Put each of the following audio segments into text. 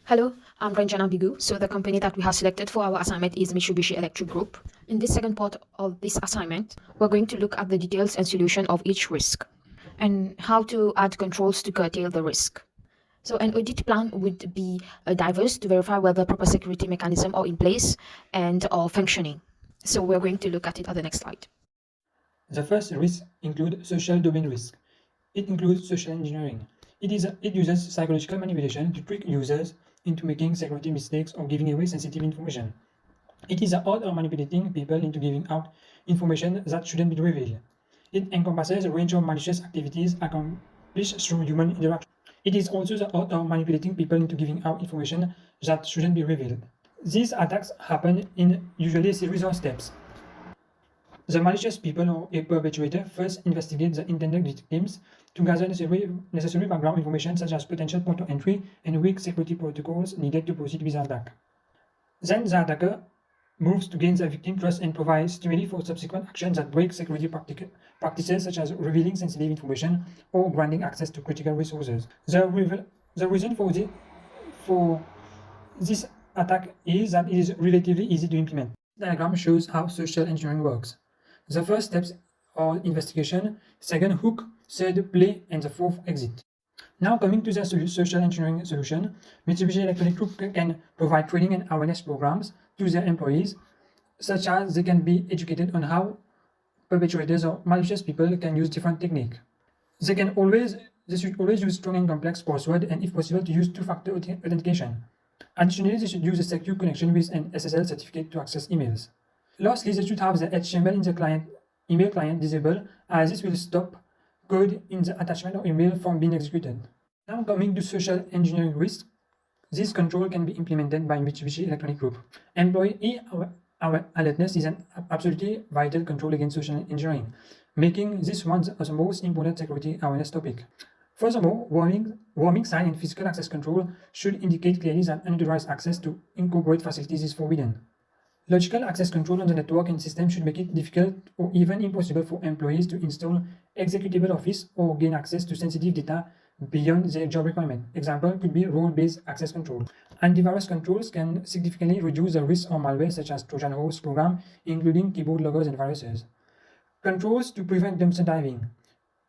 Hello, I'm Ranjana Beegoo. So the company that we have selected for our assignment is Mitsubishi Electric Group. In this second part of this assignment, we're going to look at the details and solution of each risk and how to add controls to curtail the risk. So an audit plan would be diverse to verify whether proper security mechanisms are in place and are functioning. So we're going to look at it on the next slide. The first risk includes social domain risk. It includes social engineering. It uses psychological manipulation to trick users into making security mistakes or giving away sensitive information. It is the art of manipulating people into giving out information that shouldn't be revealed. It encompasses a range of malicious activities accomplished through human interaction. It is also the art of manipulating people into giving out information that shouldn't be revealed. These attacks happen in usually a series of steps. The malicious people or a perpetrator first investigate the intended victims to gather necessary background information such as potential point of entry and weak security protocols needed to proceed with the attack. Then the attacker moves to gain the victim trust and provides stimuli for subsequent actions that break security practices such as revealing sensitive information or granting access to critical resources. The reason for this attack is that it is relatively easy to implement. This diagram shows how social engineering works. The first steps are investigation, second hook, third play, and the fourth exit. Now coming to the social engineering solution, Mitsubishi Electric Group can provide training and awareness programs to their employees, such as they can be educated on how perpetrators or malicious people can use different techniques. They should always use strong and complex password and if possible to use two-factor authentication. Additionally, they should use a secure connection with an SSL certificate to access emails. Lastly, they should have the HTML in the email client disabled, as this will stop code in the attachment or email from being executed. Now coming to social engineering risk, this control can be implemented by Mitsubishi Electric Group. Employee alertness is an absolutely vital control against social engineering, making this one the most important security awareness topic. Furthermore, warming sign and physical access control should indicate clearly that unauthorized access to incorporate facilities is forbidden. Logical access control on the network and system should make it difficult or even impossible for employees to install executable office or gain access to sensitive data beyond their job requirement. Example could be role-based access control. Antivirus controls can significantly reduce the risk of malware such as Trojan horse program, including keyboard loggers and viruses. Controls to prevent dumpster diving.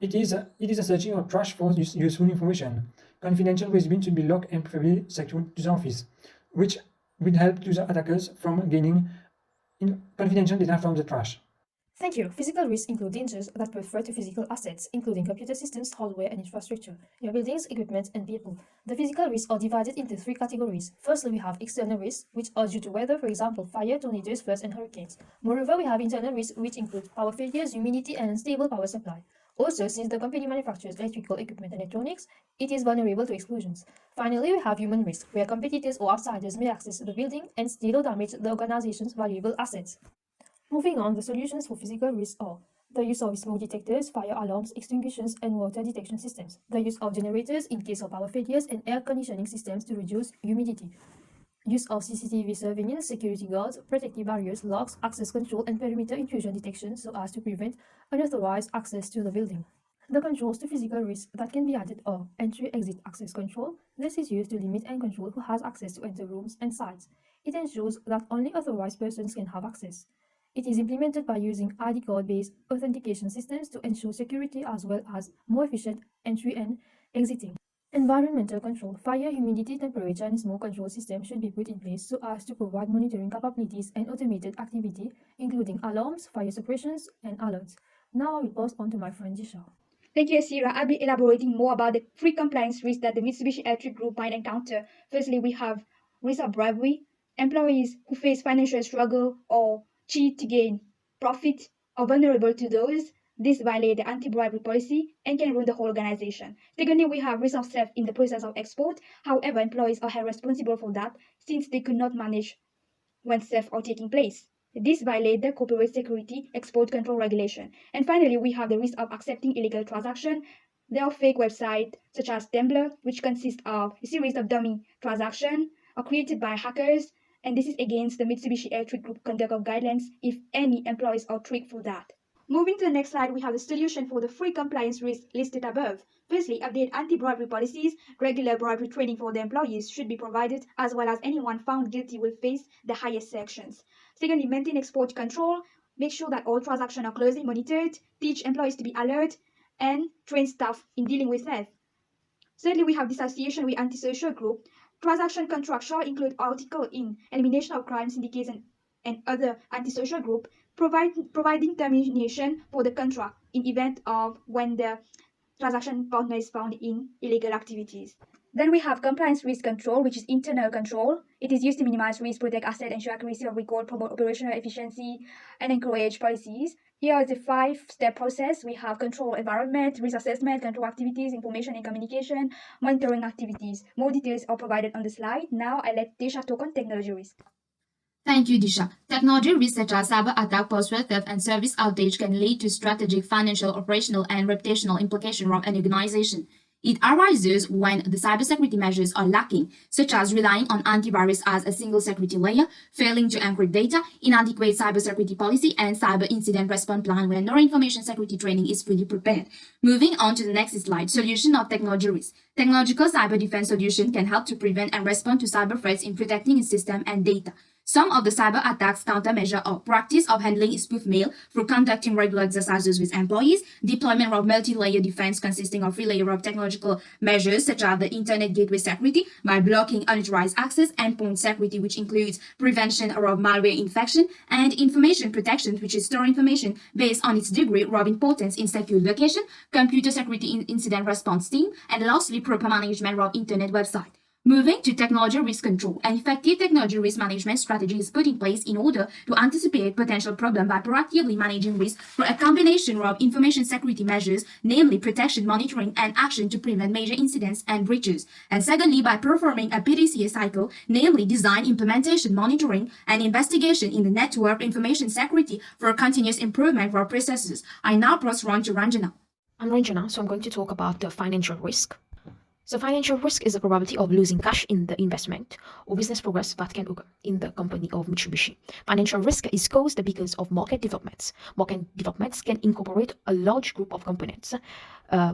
It is a searching of trash for useful information. Confidential resume should be locked and preferably secured to the office, which will help to the attackers from gaining confidential data from the trash. Thank you. Physical risks include dangers that refer to physical assets, including computer systems, hardware, and infrastructure, your buildings, equipment, and people. The physical risks are divided into three categories. Firstly, we have external risks, which are due to weather, for example, fire, tornadoes, floods, and hurricanes. Moreover, we have internal risks, which include power failures, humidity, and unstable power supply. Also, since the company manufactures electrical equipment and electronics, it is vulnerable to explosions. Finally, we have human risk, where competitors or outsiders may access the building and steal or damage the organization's valuable assets. Moving on, the solutions for physical risks are the use of smoke detectors, fire alarms, extinguishers, and water detection systems, the use of generators in case of power failures, and air conditioning systems to reduce humidity, use of CCTV surveillance, security guards, protective barriers, locks, access control, and perimeter intrusion detection so as to prevent unauthorized access to the building. The controls to physical risks that can be added are entry-exit access control. This is used to limit and control who has access to enter rooms and sites. It ensures that only authorized persons can have access. It is implemented by using ID card-based authentication systems to ensure security as well as more efficient entry and exiting. Environmental control. Fire, humidity, temperature, and smoke control systems should be put in place so as to provide monitoring capabilities and automated activity, including alarms, fire suppressions, and alerts. Now I will pass on to my friend Deesha. Thank you, Yaseerah. I'll be elaborating more about the three compliance risks that the Mitsubishi Electric Group might encounter. Firstly, we have risk of bribery. Employees who face financial struggle or cheat to gain profit are vulnerable to those. This violates the anti-bribery policy and can ruin the whole organization. Secondly, we have risk of theft in the process of export. However, employees are held responsible for that since they could not manage when theft are taking place. This violates the corporate security export control regulation. And finally, we have the risk of accepting illegal transactions. There are fake websites such as Tumblr, which consists of a series of dummy transactions are created by hackers, and this is against the Mitsubishi Electric Group conduct of guidelines if any employees are tricked for that. Moving to the next slide, we have the solution for the three compliance risks listed above. Firstly, update anti-bribery policies. Regular bribery training for the employees should be provided, as well as anyone found guilty will face the highest sanctions. Secondly, maintain export control. Make sure that all transactions are closely monitored. Teach employees to be alert and train staff in dealing with theft. Thirdly, we have dissociation with antisocial group. Transaction contracts shall include article in elimination of crime syndicates and other antisocial group, providing termination for the contract in event of when the transaction partner is found in illegal activities. Then we have compliance risk control, which is internal control. It is used to minimize risk, protect assets, ensure accuracy of record, promote operational efficiency, and encourage policies. Here is a 5-step process. We have control environment, risk assessment, control activities, information and communication, monitoring activities. More details are provided on the slide. Now I let Deesha talk on technology risk. Thank you, Deesha. Technology risks such as cyber attack, password theft, and service outage can lead to strategic, financial, operational, and reputational implications of an organization. It arises when the cybersecurity measures are lacking, such as relying on antivirus as a single security layer, failing to encrypt data, inadequate cybersecurity policy, and cyber incident response plan when no information security training is fully prepared. Moving on to the next slide, solution of technology risk. Technological cyber defense solution can help to prevent and respond to cyber threats in protecting its system and data. Some of the cyber attacks countermeasure are practice of handling spoof mail through conducting regular exercises with employees, deployment of multi-layer defense consisting of 3 layers of technological measures such as the internet gateway security by blocking unauthorized access, endpoint security, which includes prevention of malware infection, and information protection, which is store information based on its degree of importance in secure location, computer security incident response team, and lastly, proper management of internet website. Moving to technology risk control, an effective technology risk management strategy is put in place in order to anticipate potential problems by proactively managing risk through a combination of information security measures, namely protection, monitoring, and action to prevent major incidents and breaches. And secondly, by performing a PDCA cycle, namely design, implementation, monitoring, and investigation in the network information security for continuous improvement for processes. I now pass on to Ranjana. I'm Ranjana, so I'm going to talk about the financial risk. So financial risk is the probability of losing cash in the investment or business progress that can occur in the company of Mitsubishi. Financial risk is caused because of market developments. Market developments can incorporate a large group of components.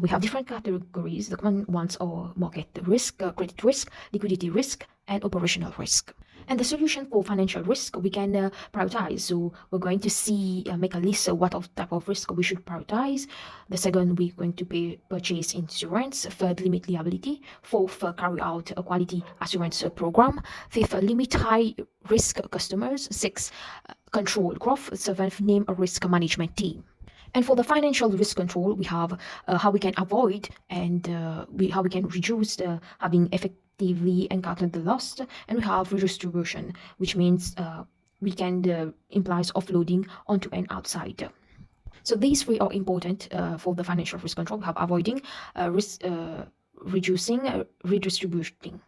We have different categories. The common ones are market risk, credit risk, liquidity risk, and operational risk. And the solution for financial risk, we can prioritize. So we're going to see, make a list of what type of risk we should prioritize. The second, we're going to purchase insurance. Third, limit liability. Fourth, carry out a quality assurance program. Fifth, limit high risk customers. Sixth, control growth. Seventh, name a risk management team. And for the financial risk control, we have how we can avoid and how we can reduce having effectively encountered the loss, and we have redistribution, which means we can implies offloading onto an outsider. So these 3 are important for the financial risk control. We have avoiding, reducing, redistributing.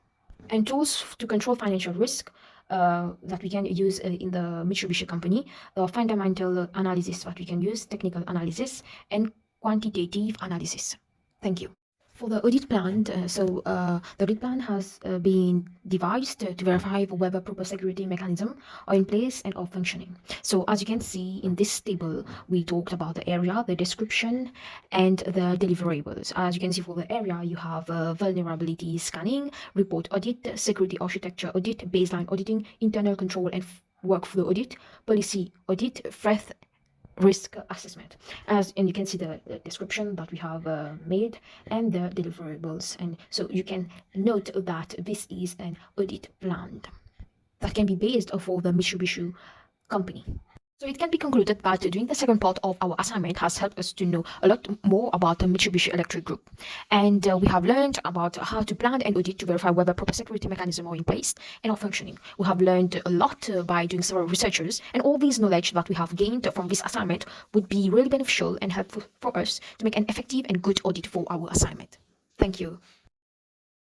And tools to control financial risk that we can use in the Mitsubishi company, fundamental analysis that we can use, technical analysis, and quantitative analysis. Thank you. For the audit plan, the audit plan has been devised to verify whether proper security mechanisms are in place and are functioning. So as you can see in this table, we talked about the area, the description, and the deliverables. As you can see for the area, you have vulnerability scanning, report audit, security architecture audit, baseline auditing, internal control and workflow audit, policy audit, threat risk assessment. And you can see the description that we have made and the deliverables, and so you can note that this is an audit plan that can be based for the Mitsubishi company. So it can be concluded that doing the second part of our assignment has helped us to know a lot more about the Mitsubishi Electric Group. And we have learned about how to plan and audit to verify whether proper security mechanisms are in place and are functioning. We have learned a lot by doing several researches, and all these knowledge that we have gained from this assignment would be really beneficial and helpful for us to make an effective and good audit for our assignment. Thank you.